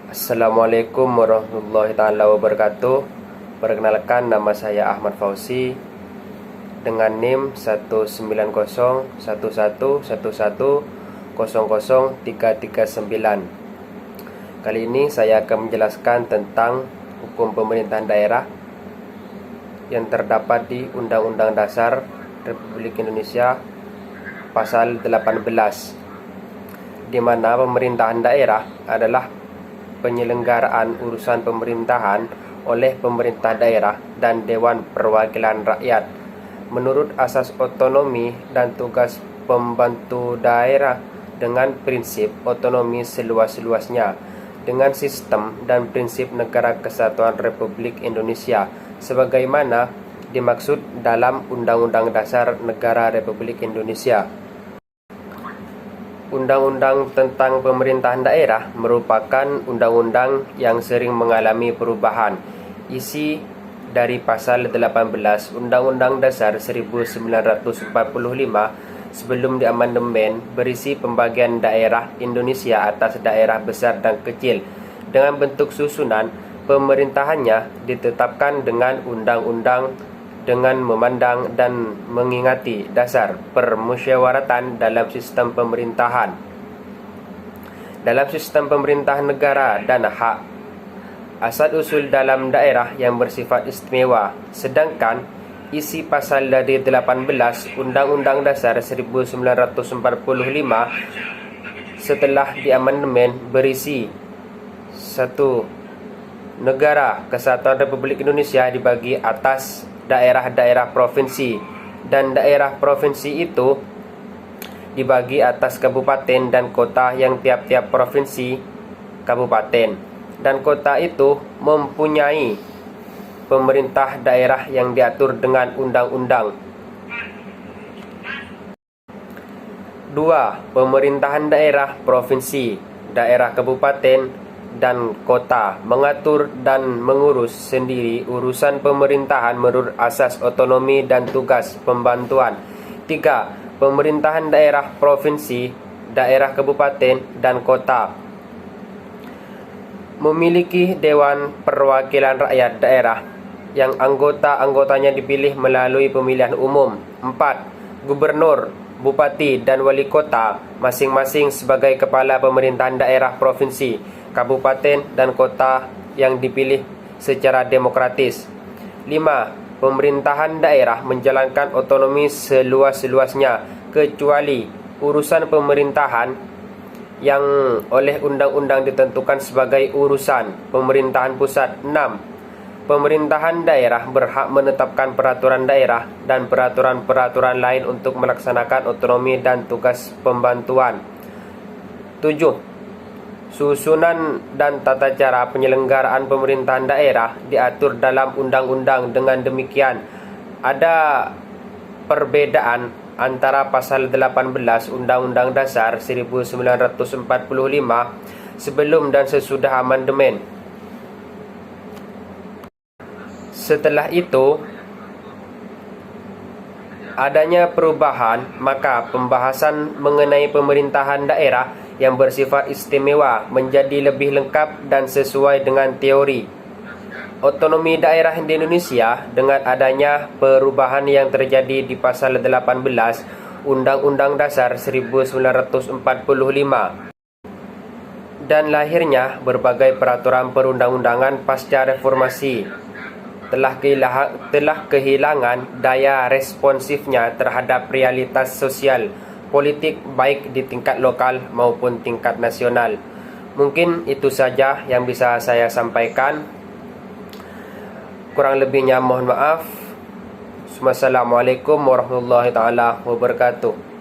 Assalamualaikum warahmatullahi taala wabarakatuh. Perkenalkan, nama saya Ahmad Fauzi dengan NIM 1901111000339. Kali ini saya akan menjelaskan tentang hukum pemerintahan daerah yang terdapat di Undang-Undang Dasar Republik Indonesia pasal 18, di mana pemerintahan daerah adalah penyelenggaraan urusan pemerintahan oleh pemerintah daerah dan Dewan Perwakilan Rakyat menurut asas otonomi dan tugas pembantu daerah dengan prinsip otonomi seluas-luasnya, dengan sistem dan prinsip Negara Kesatuan Republik Indonesia sebagaimana dimaksud dalam Undang-Undang Dasar Negara Republik Indonesia. Undang-undang tentang pemerintahan daerah merupakan undang-undang yang sering mengalami perubahan. Isi dari pasal 18 Undang-Undang Dasar 1945 sebelum diamandemen berisi pembagian daerah Indonesia atas daerah besar dan kecil. Dengan bentuk susunan pemerintahannya ditetapkan dengan undang-undang dengan memandang dan mengingati dasar permusyawaratan dalam sistem pemerintahan. Dalam sistem pemerintahan negara dan hak asal-usul dalam daerah yang bersifat istimewa, sedangkan isi pasal dari 18 Undang-Undang Dasar 1945 setelah diamandemen berisi 1. Negara Kesatuan Republik Indonesia dibagi atas daerah-daerah provinsi, dan daerah provinsi itu dibagi atas kabupaten dan kota yang tiap-tiap provinsi, kabupaten, dan kota itu mempunyai pemerintah daerah yang diatur dengan undang-undang. 2. Pemerintahan daerah provinsi, daerah kabupaten dan kota mengatur dan mengurus sendiri urusan pemerintahan menurut asas otonomi dan tugas pembantuan. 3. Pemerintahan daerah provinsi, daerah kabupaten dan kota memiliki Dewan Perwakilan Rakyat Daerah yang anggota-anggotanya dipilih melalui pemilihan umum. 4. Gubernur, bupati dan wali kota masing-masing sebagai kepala pemerintahan daerah provinsi, kabupaten dan kota yang dipilih secara demokratis. 5. Pemerintahan daerah menjalankan otonomi seluas-luasnya kecuali urusan pemerintahan yang oleh undang-undang ditentukan sebagai urusan pemerintahan pusat. 6. Pemerintahan daerah berhak menetapkan peraturan daerah dan peraturan-peraturan lain untuk melaksanakan otonomi dan tugas pembantuan. 7. Susunan dan tata cara penyelenggaraan pemerintahan daerah diatur dalam undang-undang. Dengan demikian, ada perbedaan antara pasal 18 Undang-Undang Dasar 1945 sebelum dan sesudah amandemen. Setelah itu, adanya perubahan, maka pembahasan mengenai pemerintahan daerah yang bersifat istimewa menjadi lebih lengkap dan sesuai dengan teori otonomi daerah di Indonesia dengan adanya perubahan yang terjadi di pasal 18 Undang-Undang Dasar 1945 dan lahirnya berbagai peraturan perundang-undangan pasca reformasi telah kehilangan daya responsifnya terhadap realitas sosial politik baik di tingkat lokal maupun tingkat nasional. Mungkin itu saja yang bisa saya sampaikan. Kurang lebihnya mohon maaf. Wassalamualaikum warahmatullahi taala wabarakatuh.